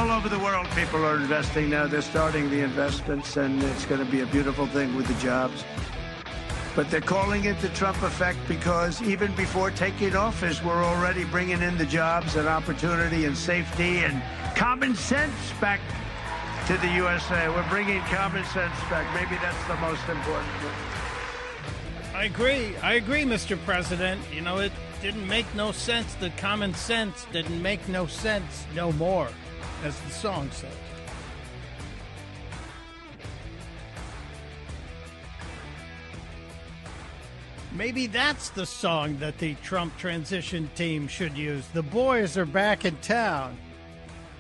all over the world, people are investing now. They're starting the investments, and it's going to be a beautiful thing with the jobs. But they're calling it the Trump effect because even before taking office, we're already bringing in the jobs and opportunity and safety and common sense back to the USA. We're bringing common sense back. Maybe that's the most important thing. I agree, Mr. President. You know, it didn't make no sense. The common sense didn't make no sense no more, as the song says. Maybe that's the song that the Trump transition team should use. The boys are back in town.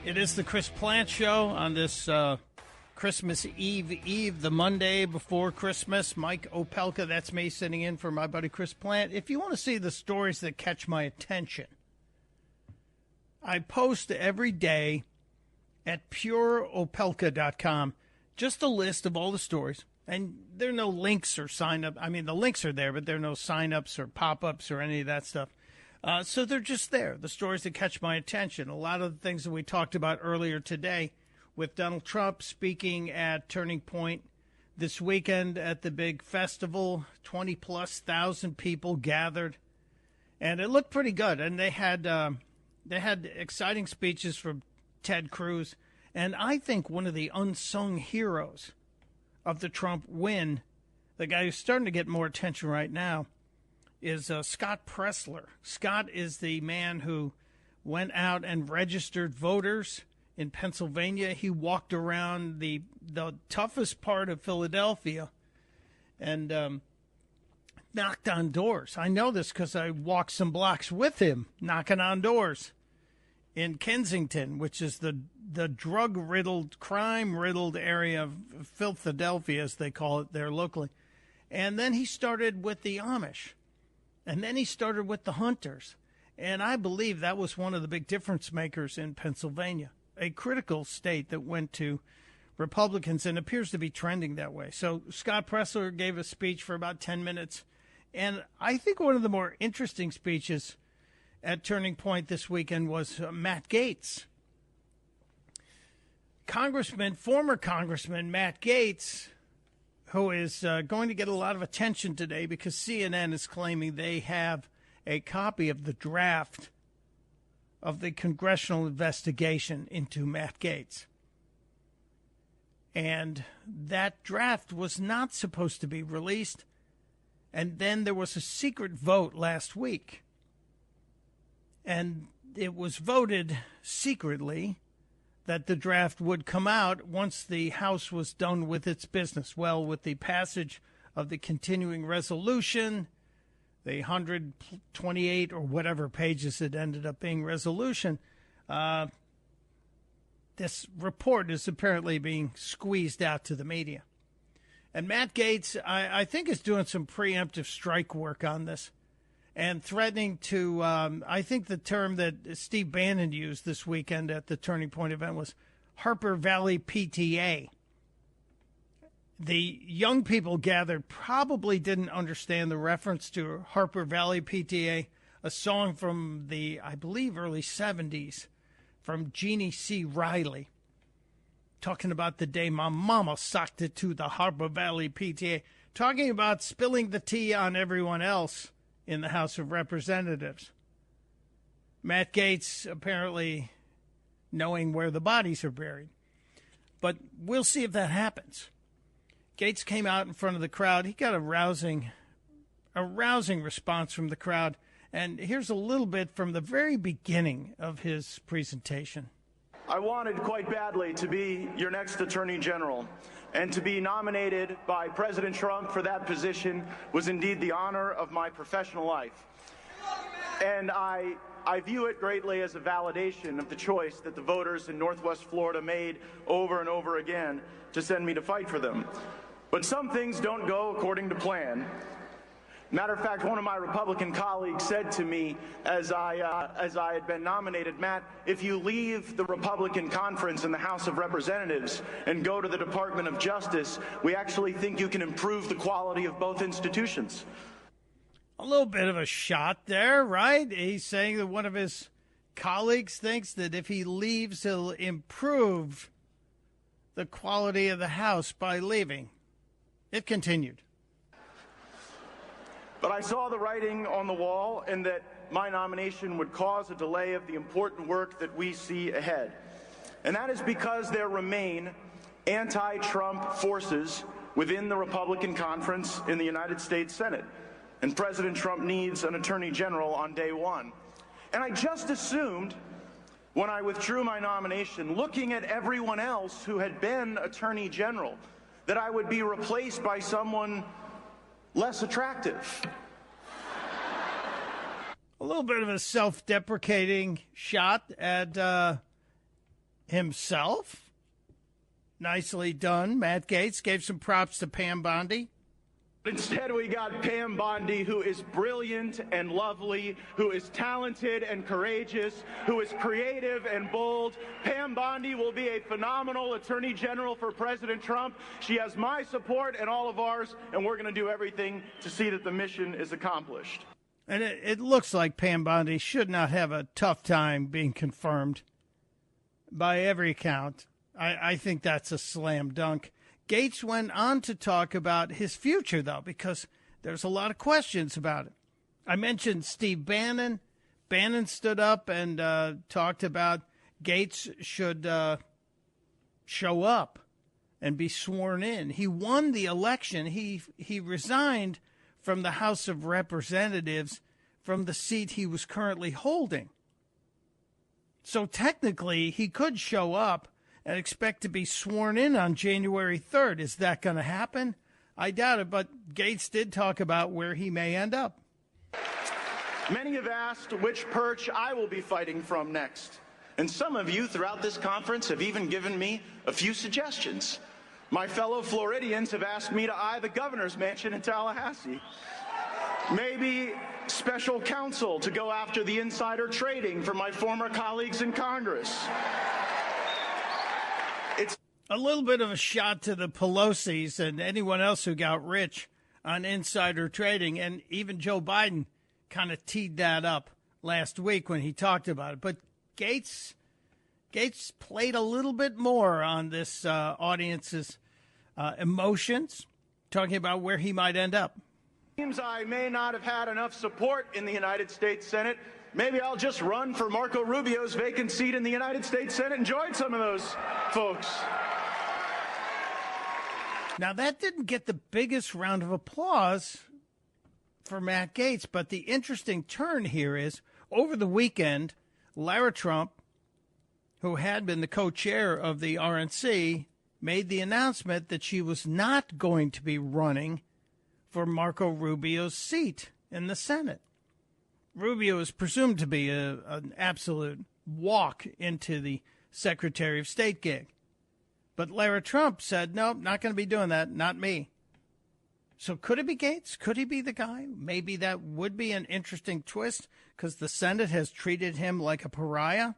It is the Chris Plant Show on this Christmas Eve, the Monday before Christmas. Mike Opelka, that's me sitting in for my buddy Chris Plant. If you want to see the stories that catch my attention, I post every day at pureopelka.com just a list of all the stories. And there are no links or sign-up. I mean, the links are there, but there are no sign-ups or pop-ups or any of that stuff. So they're just there, the stories that catch my attention. A lot of the things that we talked about earlier today with Donald Trump speaking at Turning Point this weekend at the big festival, 20-plus thousand people gathered. And it looked pretty good. And they had exciting speeches from Ted Cruz. And I think one of the unsung heroes of the Trump win, the guy who's starting to get more attention right now, is Scott Pressler. Scott is the man who went out and registered voters in Pennsylvania. He walked around the toughest part of Philadelphia and knocked on doors. I know this because I walked some blocks with him, knocking on doors in Kensington, which is the drug-riddled, crime-riddled area of Philadelphia, as they call it there locally. And then he started with the Amish. And then he started with the hunters. And I believe that was one of the big difference makers in Pennsylvania, a critical state that went to Republicans and appears to be trending that way. So Scott Pressler gave a speech for about 10 minutes. And I think one of the more interesting speeches at Turning Point this weekend was Matt Gaetz. Former Congressman Matt Gaetz, who is going to get a lot of attention today because CNN is claiming they have a copy of the draft of the congressional investigation into Matt Gaetz. And that draft was not supposed to be released. And then there was a secret vote last week. And it was voted secretly that the draft would come out once the House was done with its business. Well, with the passage of the continuing resolution, the 128 or whatever pages it ended up being resolution, this report is apparently being squeezed out to the media. And Matt Gaetz, I think, is doing some preemptive strike work on this and threatening to, I think the term that Steve Bannon used this weekend at the Turning Point event was Harper Valley PTA. The young people gathered probably didn't understand the reference to Harper Valley PTA, a song from the, I believe, early 70s from Jeannie C. Riley, talking about the day my mama socked it to the Harper Valley PTA, talking about spilling the tea on everyone else in the House of Representatives. Matt Gaetz apparently knowing where the bodies are buried. But we'll see if that happens. Gaetz came out in front of the crowd. He got a rousing response from the crowd. And here's a little bit from the very beginning of his presentation. I wanted quite badly to be your next Attorney General, and to be nominated by President Trump for that position was indeed the honor of my professional life. And I view it greatly as a validation of the choice that the voters in Northwest Florida made over and over again to send me to fight for them. But some things don't go according to plan. Matter of fact, one of my Republican colleagues said to me as I had been nominated, Matt, if you leave the Republican conference in the House of Representatives and go to the Department of Justice, we actually think you can improve the quality of both institutions. A little bit of a shot there, right? He's saying that one of his colleagues thinks that if he leaves, he'll improve the quality of the House by leaving. It continued. But I saw the writing on the wall, and that my nomination would cause a delay of the important work that we see ahead. And that is because there remain anti-Trump forces within the Republican conference in the United States Senate. And President Trump needs an attorney general on day one. And I just assumed when I withdrew my nomination, looking at everyone else who had been attorney general, that I would be replaced by someone less attractive. A little bit of a self-deprecating shot at himself. Nicely done. Matt Gaetz gave some props to Pam Bondi. Instead, we got Pam Bondi, who is brilliant and lovely, who is talented and courageous, who is creative and bold. Pam Bondi will be a phenomenal attorney general for President Trump. She has my support and all of ours, and we're going to do everything to see that the mission is accomplished. And it looks like Pam Bondi should not have a tough time being confirmed by every account. I think that's a slam dunk. Gaetz went on to talk about his future, though, because there's a lot of questions about it. I mentioned Steve Bannon. Bannon stood up and talked about Gaetz should show up and be sworn in. He won the election. He resigned from the House of Representatives from the seat he was currently holding. So technically, he could show up and expect to be sworn in on January 3rd. Is that going to happen? I doubt it, but Gaetz did talk about where he may end up. Many have asked which perch I will be fighting from next. And some of you throughout this conference have even given me a few suggestions. My fellow Floridians have asked me to eye the governor's mansion in Tallahassee. Maybe special counsel to go after the insider trading from my former colleagues in Congress. It's a little bit of a shot to the Pelosi's and anyone else who got rich on insider trading. And even Joe Biden kind of teed that up last week when he talked about it. But Gaetz played a little bit more on this audience's emotions, talking about where he might end up. Seems I may not have had enough support in the United States Senate. Maybe I'll just run for Marco Rubio's vacant seat in the United States Senate and join some of those folks. Now, that didn't get the biggest round of applause for Matt Gaetz, but the interesting turn here is, over the weekend, Lara Trump, who had been the co-chair of the RNC, made the announcement that she was not going to be running for Marco Rubio's seat in the Senate. Rubio is presumed to be an absolute walk into the Secretary of State gig. But Lara Trump said, nope, not going to be doing that, not me. So could it be Gaetz? Could he be the guy? Maybe that would be an interesting twist because the Senate has treated him like a pariah.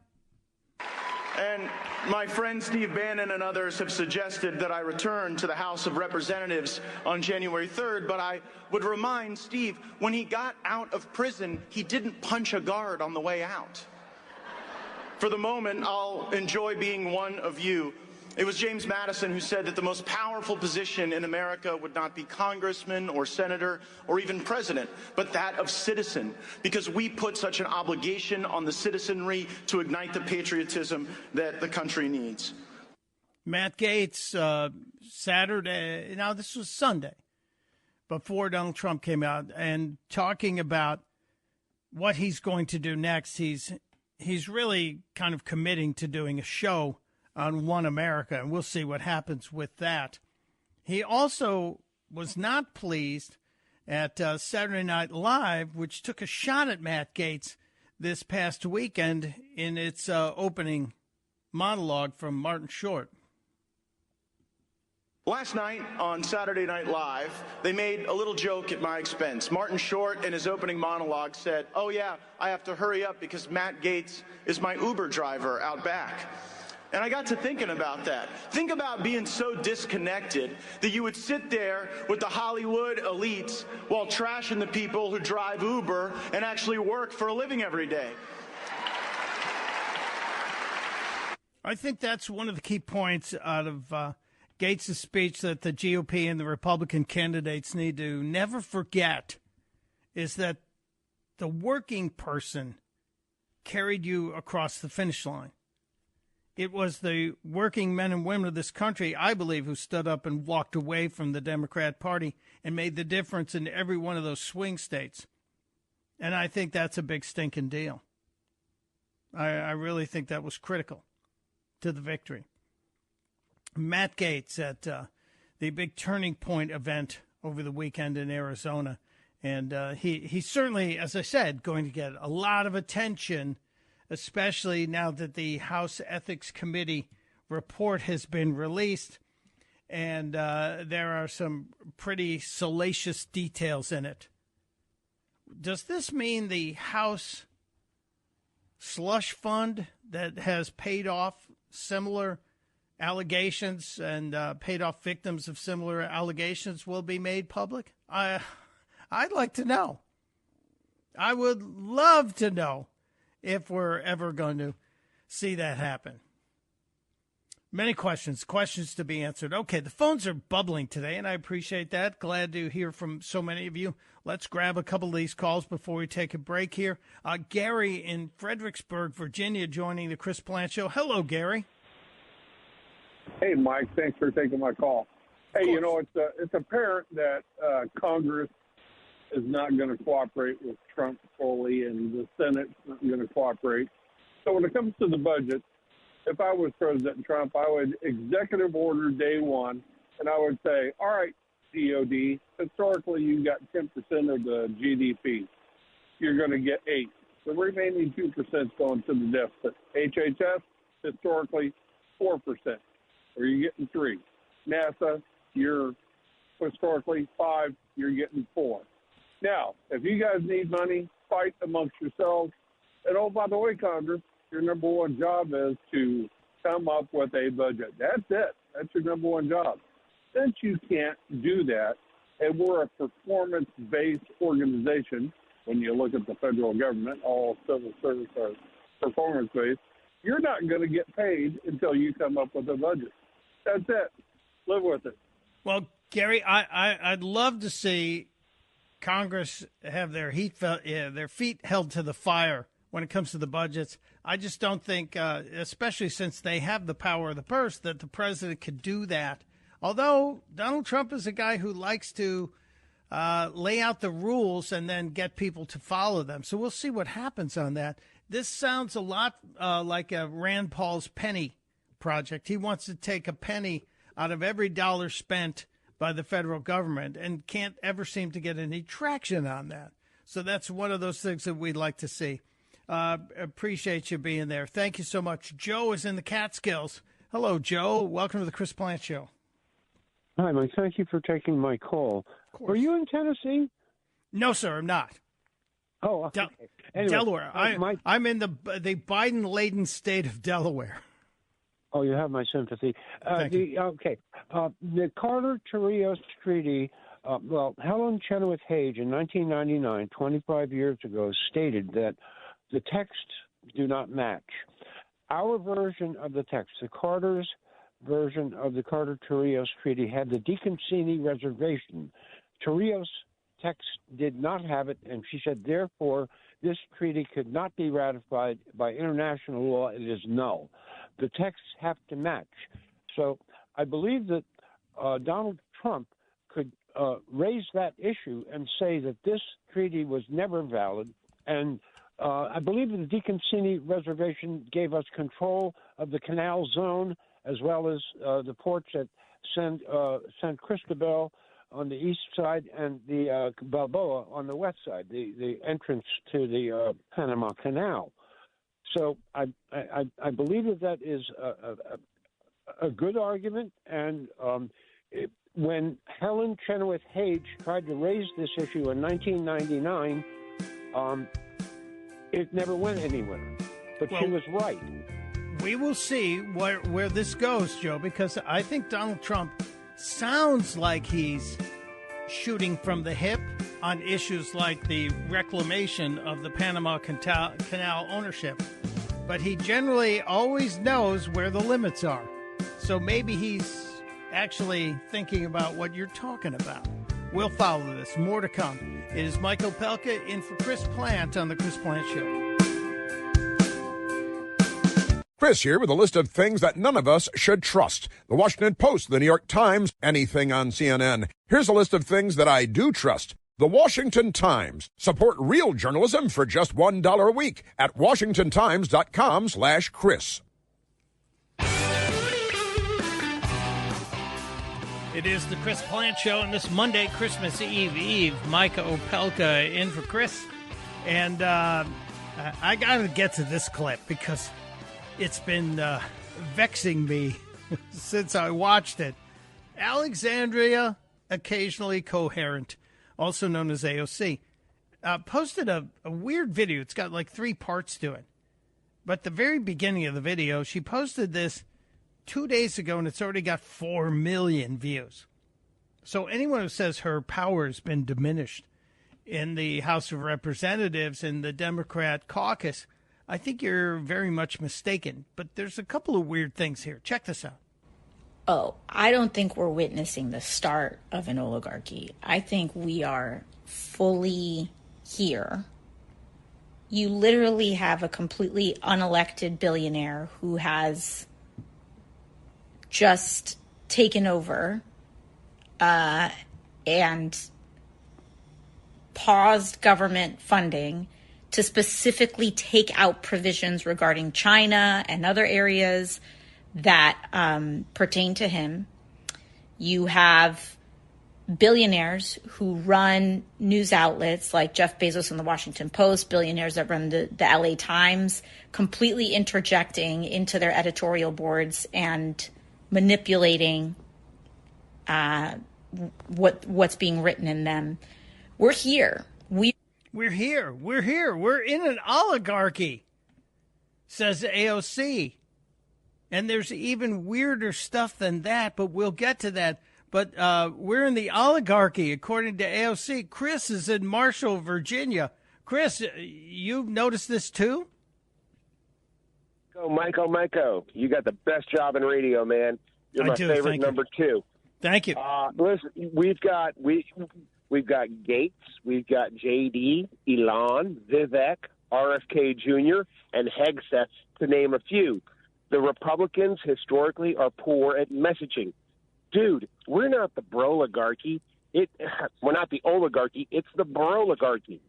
And my friend Steve Bannon and others have suggested that I return to the House of Representatives on January 3rd, but I would remind Steve, when he got out of prison, he didn't punch a guard on the way out. For the moment, I'll enjoy being one of you. It was James Madison who said that the most powerful position in America would not be congressman or senator or even president, but that of citizen, because we put such an obligation on the citizenry to ignite the patriotism that the country needs. Matt Gaetz, Saturday, now this was Sunday, before Donald Trump came out, and talking about what he's going to do next. He's really kind of committing to doing a show on One America, and we'll see what happens with that. He also was not pleased at Saturday Night Live, which took a shot at Matt Gaetz this past weekend in its opening monologue from Martin Short. Last night on Saturday Night Live, they made a little joke at my expense. Martin Short, in his opening monologue, said, "Oh yeah, I have to hurry up because Matt Gaetz is my Uber driver out back." And I got to thinking about that. Think about being so disconnected that you would sit there with the Hollywood elites while trashing the people who drive Uber and actually work for a living every day. I think that's one of the key points out of Gates' speech that the GOP and the Republican candidates need to never forget is that the working person carried you across the finish line. It was the working men and women of this country, I believe, who stood up and walked away from the Democrat Party and made the difference in every one of those swing states. And I think that's a big stinking deal. I really think that was critical to the victory. Matt Gaetz at the big Turning Point event over the weekend in Arizona. And he's certainly, as I said, going to get a lot of attention, especially now that the House Ethics Committee report has been released. And there are some pretty salacious details in it. Does this mean the House slush fund that has paid off similar allegations and paid off victims of similar allegations will be made public? I'd like to know. I would love to know if we're ever going to see that happen. Many questions to be answered. Okay, the phones are bubbling today, and I appreciate that. Glad to hear from so many of you. Let's grab a couple of these calls before we take a break here. Gary in Fredericksburg, Virginia, joining the Chris Plant Show. Hello, Gary. Hey, Mike. Thanks for taking my call. Hey, you know, it's apparent that Congress is not going to cooperate with Trump fully, and the Senate's not going to cooperate. So when it comes to the budget, if I was President Trump, I would executive order day one, and I would say, all right, DOD, historically you got 10% of the GDP. You're going to get 8. The remaining 2% is going to the deficit. HHS, historically 4%, or you're getting 3. NASA, you're historically 5, you're getting 4. Now, if you guys need money, fight amongst yourselves. And oh, by the way, Congress, your number one job is to come up with a budget. That's it. That's your number one job. Since you can't do that, and we're a performance-based organization, when you look at the federal government, all civil service are performance-based, you're not going to get paid until you come up with a budget. That's it. Live with it. Well, Gary, I'd love to see Congress have their feet held to the fire when it comes to the budgets. I just don't think, especially since they have the power of the purse, that the president could do that. Although Donald Trump is a guy who likes to lay out the rules and then get people to follow them. So we'll see what happens on that. This sounds a lot like a Rand Paul's penny project. He wants to take a penny out of every dollar spent by the federal government and can't ever seem to get any traction on that. So that's one of those things that we'd like to see. Appreciate you being there. Thank you so much. Joe is in the Catskills. Hello, Joe. Welcome to the Chris Plant Show. Hi, Mike. Thank you for taking my call. Are you in Tennessee? No, sir, I'm not. Oh, okay. Anyway, Delaware. I'm in the Biden-laden state of Delaware. Oh, you have my sympathy. The Carter-Torrijos Treaty, Helen Chenoweth Page in 1999, 25 years ago, stated that the texts do not match. Our version of the text, the Carter's version of the Carter-Torrijos Treaty, had the Deacon-Cheney Reservation. Torrijos' text did not have it, and she said, therefore, this treaty could not be ratified by international law. It is null. The texts have to match. So I believe that Donald Trump could raise that issue and say that this treaty was never valid. And I believe that the Deacon-Cheney Reservation gave us control of the canal zone as well as the ports at San Cristobal on the east side and the Balboa on the west side, the entrance to the Panama Canal. So I believe that is a good argument. And when Helen Chenoweth Page tried to raise this issue in 1999, it never went anywhere. But she was right. We will see where this goes, Joe, because I think Donald Trump sounds like he's shooting from the hip on issues like the reclamation of the Panama Canal ownership. but he generally always knows where the limits are. So maybe he's actually thinking about what you're talking about. We'll follow this. More to come. It is Mike Opelka in for Chris Plant on The Chris Plant Show. Chris here with a list of things that none of us should trust. The Washington Post, the New York Times, anything on CNN. Here's a list of things that I do trust. The Washington Times. Support real journalism for just $1 a week at washingtontimes.com/Chris. It is the Chris Plant Show, and this Monday, Christmas Eve, Mike Opelka in for Chris. And I got to get to this clip because it's been vexing me since I watched it. Alexandria, occasionally coherent, also known as AOC, posted a weird video. It's got like 3 parts to it. But the very beginning of the video, she posted this 2 days ago, and it's already got 4 million views. So anyone who says her power has been diminished in the House of Representatives and the Democrat caucus, I think you're very much mistaken. But there's a couple of weird things here. Check this out. Oh, I don't think we're witnessing the start of an oligarchy. I think we are fully here. You literally have a completely unelected billionaire who has just taken over and paused government funding to specifically take out provisions regarding China and other areas that pertain to him. You have billionaires who run news outlets like Jeff Bezos and the Washington Post, billionaires that run the LA Times, completely interjecting into their editorial boards and manipulating what's being written in them. We're here. We're here. We're in an oligarchy, says AOC. And there's even weirder stuff than that, but we'll get to that. But we're in the oligarchy, according to AOC. Chris is in Marshall, Virginia. Chris, you've noticed this too? Miko, you got the best job in radio, man. You're my favorite number 2. Thank you. Listen, we've got Gates, we've got JD, Elon, Vivek, RFK Jr., and Hegseth, to name a few. The Republicans historically are poor at messaging. Dude, we're not the Broligarchy. We're not the oligarchy. It's the Broligarchy.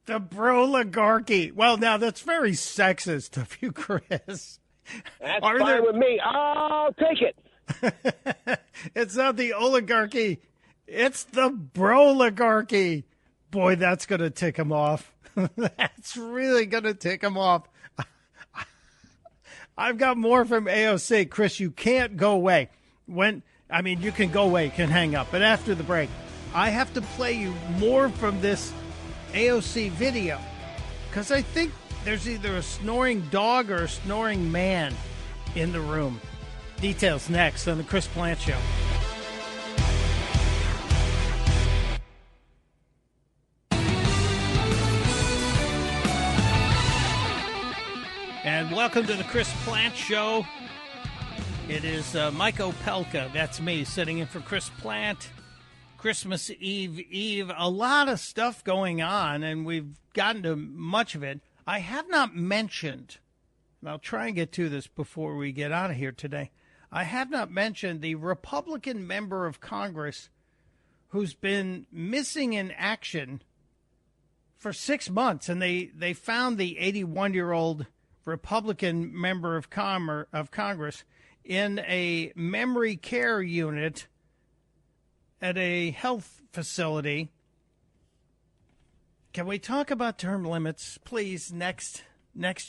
The Broligarchy. Well, now that's very sexist of you, Chris. That's fine with me. I'll take it. It's not the oligarchy. It's the Broligarchy. Boy, that's going to tick him off. That's really going to tick him off. I've got more from AOC. Chris, you can't go away. You can go away, you can hang up. But after the break, I have to play you more from this AOC video because I think there's either a snoring dog or a snoring man in the room. Details next on The Chris Plant Show. And welcome to The Chris Plant Show. It is Mike Opelka, that's me, sitting in for Chris Plant. Christmas Eve. A lot of stuff going on, and we've gotten to much of it. I have not mentioned, and I'll try and get to this before we get out of here today, I have not mentioned the Republican member of Congress who's been missing in action for 6 months, and they found the 81-year-old Republican member of Congress in a memory care unit at a health facility. Can we talk about term limits, please, next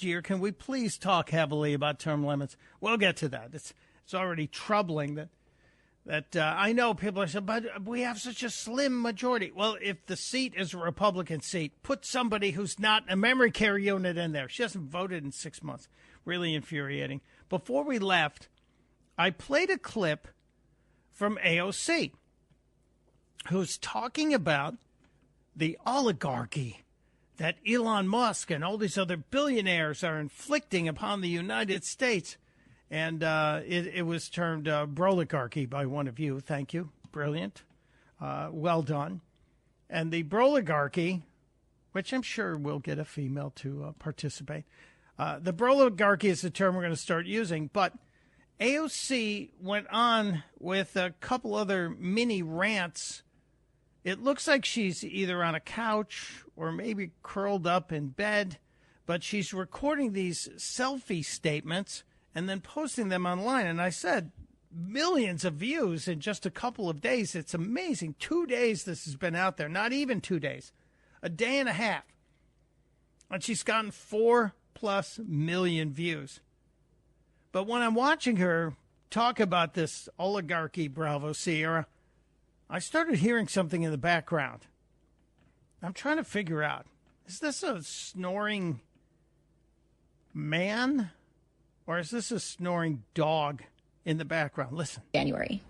year? Can we please talk heavily about term limits? We'll get to that. It's already troubling that I know people are saying, but we have such a slim majority. Well, if the seat is a Republican seat, put somebody who's not a memory care unit in there. She hasn't voted in 6 months. Really infuriating. Before we left, I played a clip from AOC, who's talking about the oligarchy that Elon Musk and all these other billionaires are inflicting upon the United States. And it was termed Broligarchy by one of you. Thank you. Brilliant. Well done. And the Broligarchy, which I'm sure will get a female to participate. The Broligarchy is the term we're going to start using. But AOC went on with a couple other mini rants. It looks like she's either on a couch or maybe curled up in bed, but she's recording these selfie statements and then posting them online. And I said, millions of views in just a couple of days. It's amazing. 2 days this has been out there. Not even 2 days. A day and a half. And she's gotten 4+ million views. But when I'm watching her talk about this oligarchy, Bravo Sierra, I started hearing something in the background. I'm trying to figure out, is this a snoring man or is this a snoring dog in the background? Listen. January.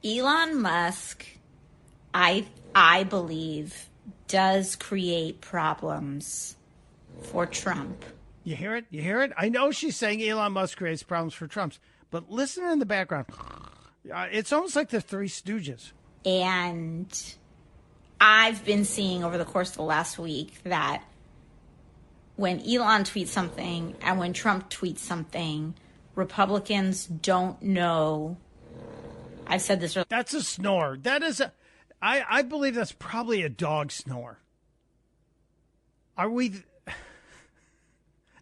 Elon Musk, I believe, does create problems for Trump. You hear it? You hear it? I know she's saying Elon Musk creates problems for Trump, but listen in the background. It's almost like the Three Stooges. And I've been seeing over the course of the last week that when Elon tweets something and when Trump tweets something, Republicans don't know. I've said this earlier. That's a snore. That is I believe that's probably a dog snore. Are we...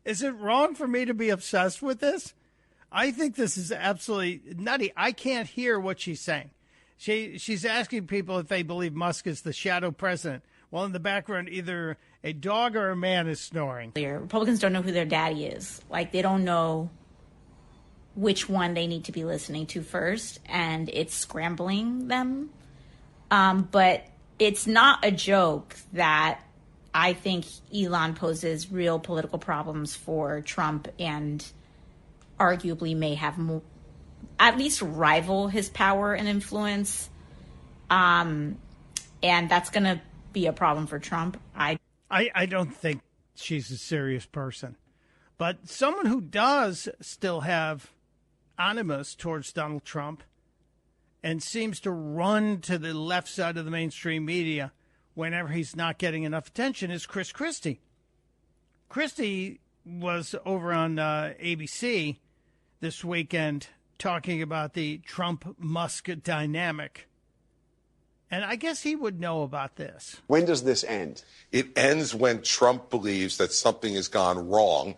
Is it wrong for me to be obsessed with this? I think this is absolutely nutty. I can't hear what she's saying. She's asking people if they believe Musk is the shadow president. Well, in the background, either a dog or a man is snoring. Republicans don't know who their daddy is. Like, they don't know which one they need to be listening to first, and it's scrambling them. But it's not a joke that I think Elon poses real political problems for Trump and arguably may have more, at least rival his power and influence. And that's going to be a problem for Trump. I don't think she's a serious person. But someone who does still have animus towards Donald Trump and seems to run to the left side of the mainstream media whenever he's not getting enough attention is Chris Christie. Christie was over on ABC this weekend talking about the Trump-Musk dynamic. And I guess he would know about this. When does this end? It ends when Trump believes that something has gone wrong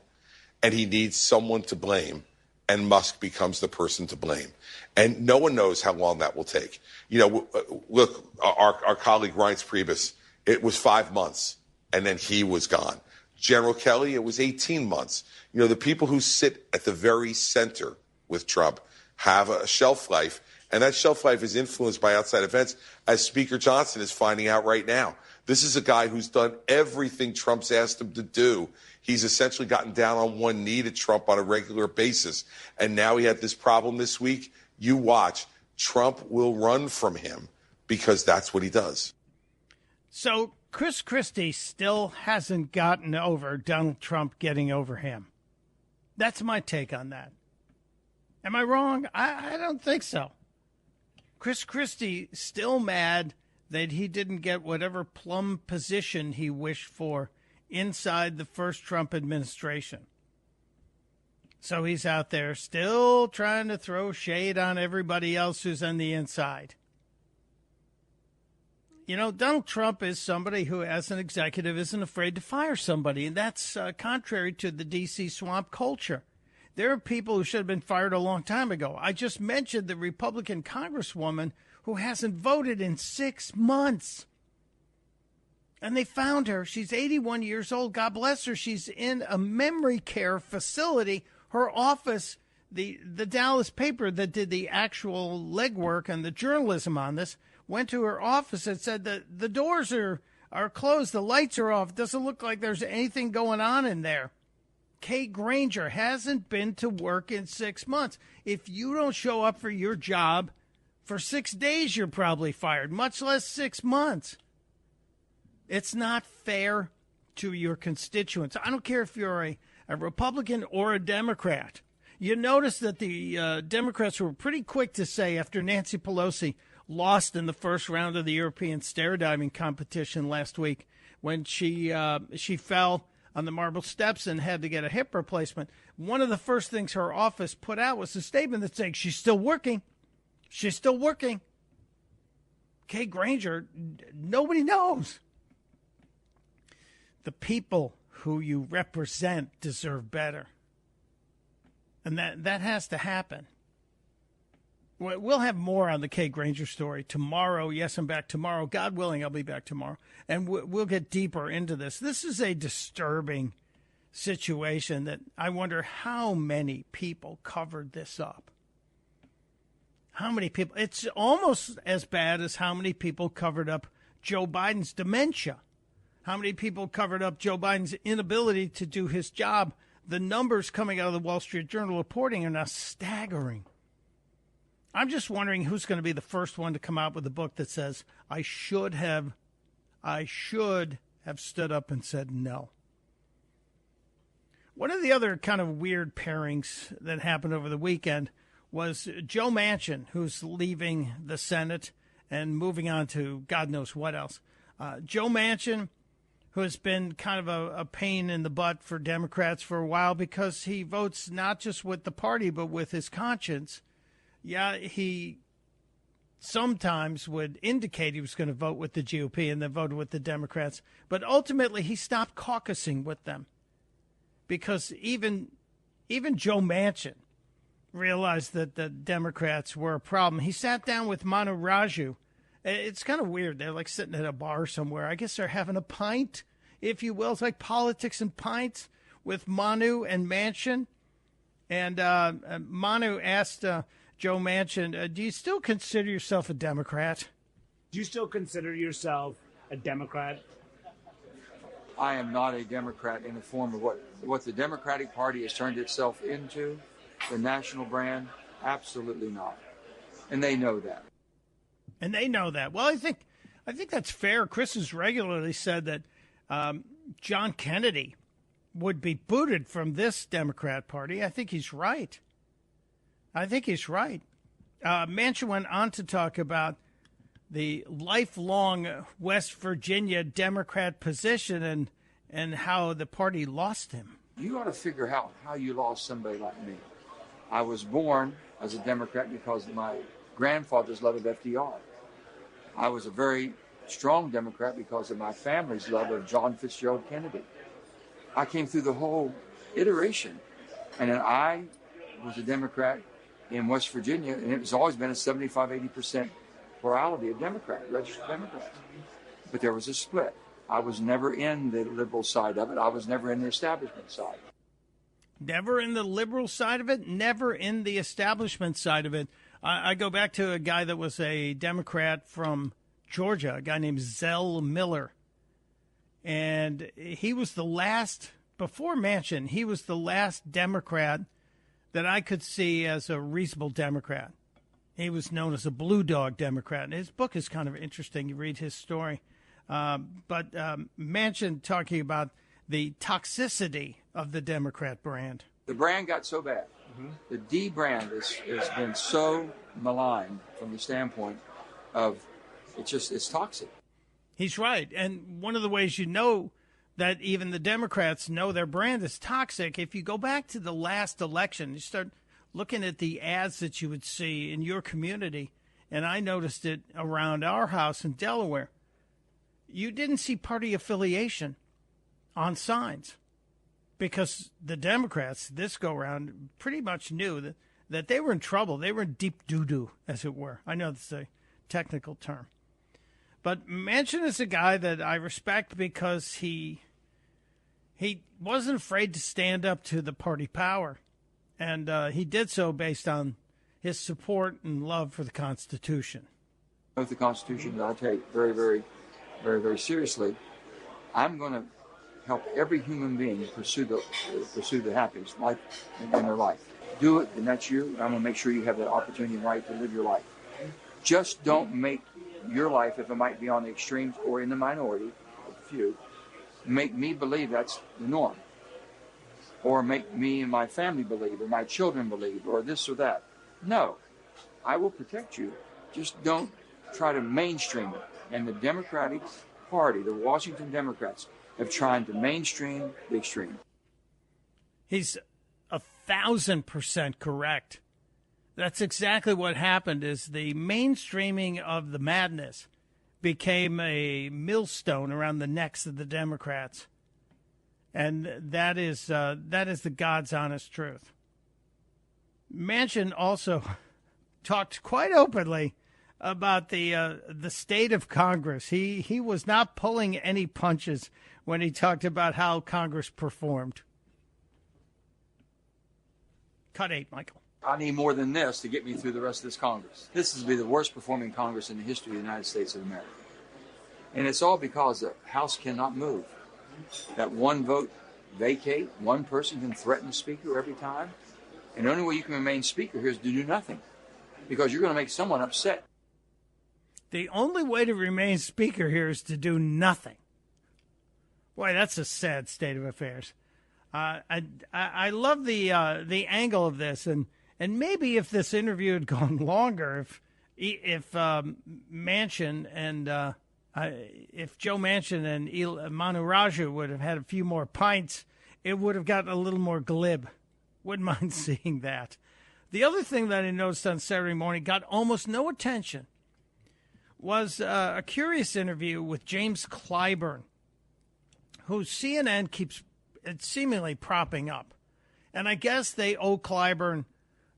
and he needs someone to blame, and Musk becomes the person to blame. And no one knows how long that will take. You know, look, our colleague Reince Priebus, it was 5 months, and then he was gone. General Kelly, it was 18 months. You know, the people who sit at the very center with Trump have a shelf life, and that shelf life is influenced by outside events, as Speaker Johnson is finding out right now. This is a guy who's done everything Trump's asked him to do. He's essentially gotten down on one knee to Trump on a regular basis. And now he had this problem this week. You watch. Trump will run from him because that's what he does. So Chris Christie still hasn't gotten over Donald Trump getting over him. That's my take on that. Am I wrong? I don't think so. Chris Christie still mad that he didn't get whatever plum position he wished for inside the first Trump administration. So he's out there still trying to throw shade on everybody else who's on the inside. You know, Donald Trump is somebody who, as an executive, isn't afraid to fire somebody, and that's contrary to the D.C. swamp culture. There are people who should have been fired a long time ago. I just mentioned the Republican congresswoman who hasn't voted in 6 months. And they found her. She's 81 years old. God bless her. She's in a memory care facility. Her office, the Dallas paper that did the actual legwork and the journalism on this, went to her office and said that the doors are closed. The lights are off. It doesn't look like there's anything going on in there. Kay Granger hasn't been to work in 6 months. If you don't show up for your job for 6 days, you're probably fired, much less 6 months. It's not fair to your constituents. I don't care if you're a Republican or a Democrat. You notice that the Democrats were pretty quick to say after Nancy Pelosi lost in the first round of the European stair diving competition last week when she fell on the marble steps and had to get a hip replacement. One of the first things her office put out was a statement that saying she's still working. She's still working. Kay Granger, nobody knows. The people who you represent deserve better. And that has to happen. We'll have more on the Kay Granger story tomorrow. Yes, I'm back tomorrow. God willing, I'll be back tomorrow. And we'll get deeper into this. This is a disturbing situation that I wonder how many people covered this up. How many people? It's almost as bad as how many people covered up Joe Biden's dementia. How many people covered up Joe Biden's inability to do his job? The numbers coming out of the Wall Street Journal reporting are now staggering. I'm just wondering who's going to be the first one to come out with a book that says, I should have stood up and said no. One of the other kind of weird pairings that happened over the weekend was Joe Manchin, who's leaving the Senate and moving on to God knows what else. Joe Manchin, who has been kind of a pain in the butt for Democrats for a while because he votes not just with the party but with his conscience. Yeah, he sometimes would indicate he was going to vote with the GOP and then voted with the Democrats. But ultimately, he stopped caucusing with them because even Joe Manchin realized that the Democrats were a problem. He sat down with Manu Raju. It's kind of weird. They're like sitting at a bar somewhere. I guess they're having a pint, if you will. It's like politics and pints with Manu and Manchin. And Manu asked Joe Manchin, do you still consider yourself a Democrat? Do you still consider yourself a Democrat? I am not a Democrat in the form of what the Democratic Party has turned itself into, the national brand. Absolutely not. And they know that. And they know that. Well, I think that's fair. Chris has regularly said that John Kennedy would be booted from this Democrat Party. I think he's right. Manchin went on to talk about the lifelong West Virginia Democrat position and how the party lost him. You ought to figure out how you lost somebody like me. I was born as a Democrat because of my grandfather's love of FDR. I was a very strong Democrat because of my family's love of John Fitzgerald Kennedy. I came through the whole iteration, and then I was a Democrat in West Virginia, and it's always been a 75-80% plurality of registered Democrats. But there was a split. I was never in the liberal side of it. I was never in the establishment side. Never in the liberal side of it, never in the establishment side of it. I go back to a guy that was a Democrat from Georgia, a guy named Zell Miller. And he was the last, before Manchin, he was the last Democrat that I could see as a reasonable Democrat. He was known as a blue dog Democrat. And his book is kind of interesting. You read his story. But Manchin talking about the toxicity of the Democrat brand. The brand got so bad. Mm-hmm. The D brand has been so maligned from the standpoint of it's toxic. He's right. And one of the ways you know that even the Democrats know their brand is toxic, if you go back to the last election, you start looking at the ads that you would see in your community, and I noticed it around our house in Delaware, you didn't see party affiliation on signs because the Democrats this go-round pretty much knew that they were in trouble. They were in deep doo-doo, as it were. I know that's a technical term. But Manchin is a guy that I respect because he wasn't afraid to stand up to the party power. And he did so based on his support and love for the Constitution. The Constitution that I take very, very, very, very seriously. I'm going to help every human being pursue the happiness life in their life. Do it, and that's you. I'm going to make sure you have that opportunity and right to live your life. Just don't make your life, if it might be on the extremes or in the minority, a few, make me believe that's the norm, or make me and my family believe, or my children believe, or this or that. No, I will protect you. Just don't try to mainstream it. And the Democratic Party, the Washington Democrats, have tried to mainstream the extreme. He's 1,000% correct. That's exactly what happened. Is the mainstreaming of the madness became a millstone around the necks of the Democrats, and that is the God's honest truth. Manchin also talked quite openly about the state of Congress. He was not pulling any punches when he talked about how Congress performed. Cut 8, Michael. I need more than this to get me through the rest of this Congress. This is be the worst performing Congress in the history of the United States of America. And it's all because the House cannot move. That one vote vacate, one person can threaten the Speaker every time. And the only way you can remain Speaker here is to do nothing, because you're going to make someone upset. The only way to remain Speaker here is to do nothing. Boy, that's a sad state of affairs. I love the angle of this, and maybe if this interview had gone longer, if Manchin and if Joe Manchin and Manu Raju would have had a few more pints, it would have gotten a little more glib. Wouldn't mind seeing that. The other thing that I noticed on Saturday morning got almost no attention was a curious interview with James Clyburn, who CNN keeps seemingly propping up. And I guess they owe Clyburn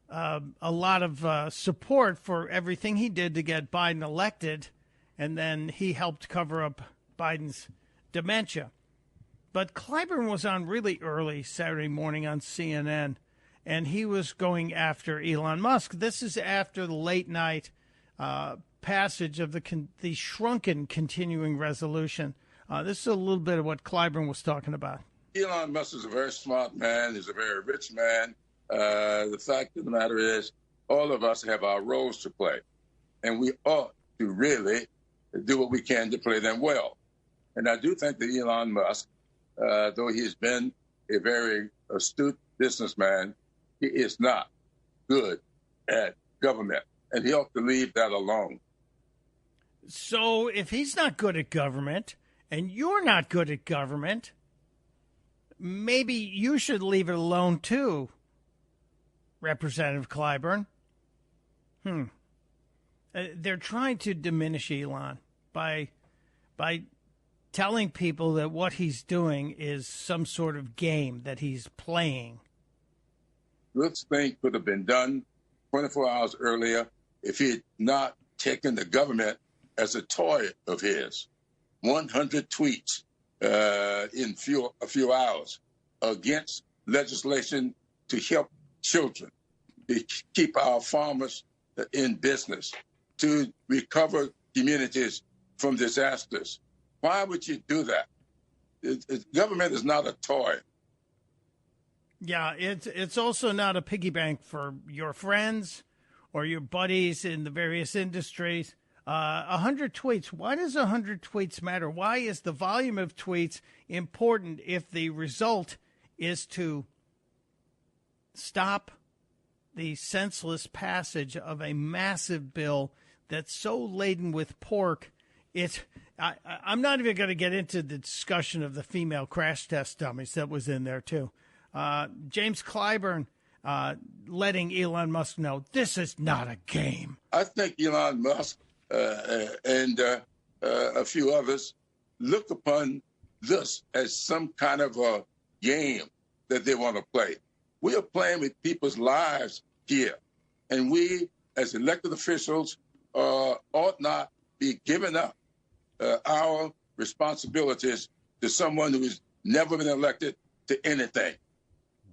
a lot of support for everything he did to get Biden elected, and then he helped cover up Biden's dementia. But Clyburn was on really early Saturday morning on CNN, and he was going after Elon Musk. This is after the late night passage of the shrunken continuing resolution. This is a little bit of what Clyburn was talking about. Elon Musk is a very smart man. He's a very rich man. The fact of the matter is, all of us have our roles to play, and we ought to really do what we can to play them well. And I do think that Elon Musk, though he has been a very astute businessman, he is not good at government, and he ought to leave that alone. So if he's not good at government, and you're not good at government, maybe you should leave it alone too, Representative Clyburn. They're trying to diminish Elon by telling people that what he's doing is some sort of game that he's playing. This thing could have been done 24 hours earlier if he had not taken the government as a toy of his. 100 tweets in a few hours against legislation to help children, to keep our farmers in business, to recover communities from disasters. Why would you do that? Government is not a toy. Yeah, it's also not a piggy bank for your friends or your buddies in the various industries. 100 tweets. Why does 100 tweets matter? Why is the volume of tweets important if the result is to stop the senseless passage of a massive bill that's so laden with pork? I'm not even going to get into the discussion of the female crash test dummies that was in there, too. James Clyburn letting Elon Musk know this is not a game. I think Elon Musk and a few others look upon this as some kind of a game that they want to play. We are playing with people's lives here, and we, as elected officials, ought not be giving up our responsibilities to someone who has never been elected to anything.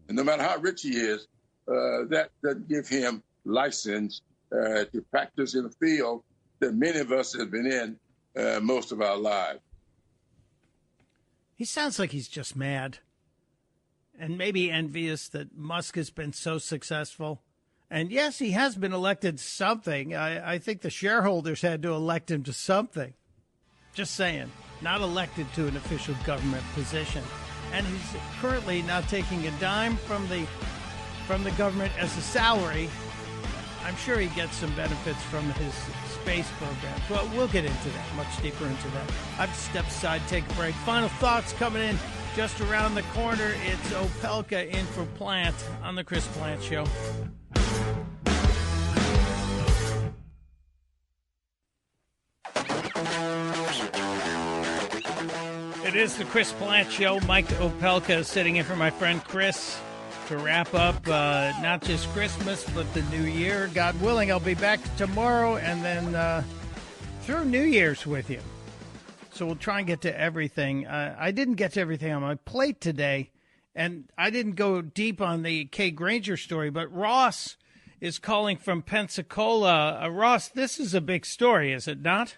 And no matter how rich he is, that doesn't give him license to practice in a field that many of us have been in most of our lives. He sounds like he's just mad and maybe envious that Musk has been so successful. And yes, he has been elected to something. I think the shareholders had to elect him to something. Just saying. Not elected to an official government position. And he's currently not taking a dime from the government as a salary. I'm sure he gets some benefits from his space program. But we'll get into that, much deeper into that. I've stepped aside, take a break. Final thoughts coming in just around the corner. It's Opelka in for Plant on the Chris Plant Show. It is the Chris Plant Show. Mike Opelka sitting in for my friend Chris to wrap up not just Christmas, but the new year. God willing, I'll be back tomorrow and then through New Year's with you. So we'll try and get to everything. I didn't get to everything on my plate today, and I didn't go deep on the Kay Granger story, but Ross is calling from Pensacola. Ross, this is a big story, is it not?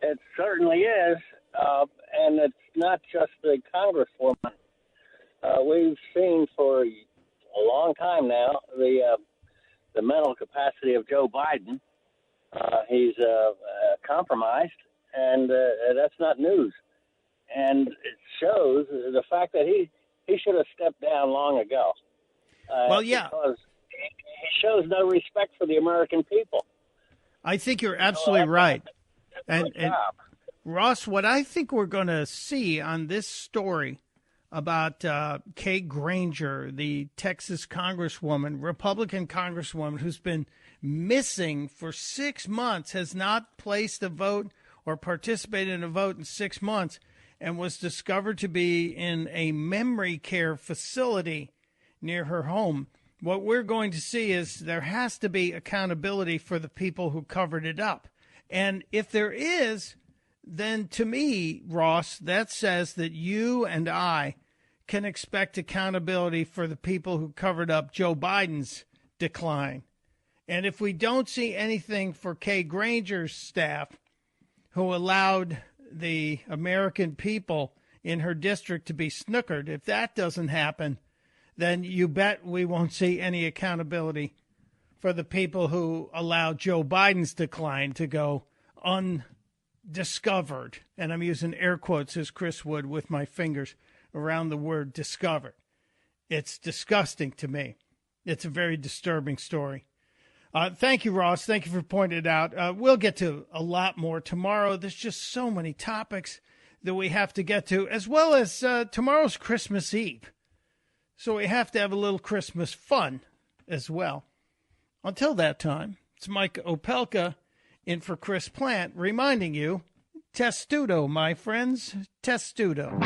It certainly is. And it's not just the Congresswoman. We've seen for a long time now the mental capacity of Joe Biden. He's compromised, and that's not news. And it shows the fact that he should have stepped down long ago. Well, yeah. Because he shows no respect for the American people. I think you're absolutely right. And Ross, what I think we're going to see on this story about Kay Granger, the Texas congresswoman, Republican congresswoman, who's been missing for 6 months, has not placed a vote or participated in a vote in 6 months, and was discovered to be in a memory care facility near her home. What we're going to see is there has to be accountability for the people who covered it up. And if there is, then to me, Ross, that says that you and I can expect accountability for the people who covered up Joe Biden's decline. And if we don't see anything for Kay Granger's staff, who allowed the American people in her district to be snookered, if that doesn't happen, then you bet we won't see any accountability for the people who allowed Joe Biden's decline to go undiscovered. And I'm using air quotes, as Chris would, with my fingers around the word discovered. It's disgusting to me. It's a very disturbing story. Thank you, Ross. Thank you for pointing it out. We'll get to a lot more tomorrow. There's just so many topics that we have to get to, as well as tomorrow's Christmas Eve. So we have to have a little Christmas fun as well. Until that time, it's Mike Opelka in for Chris Plant, reminding you, testudo, my friends, testudo.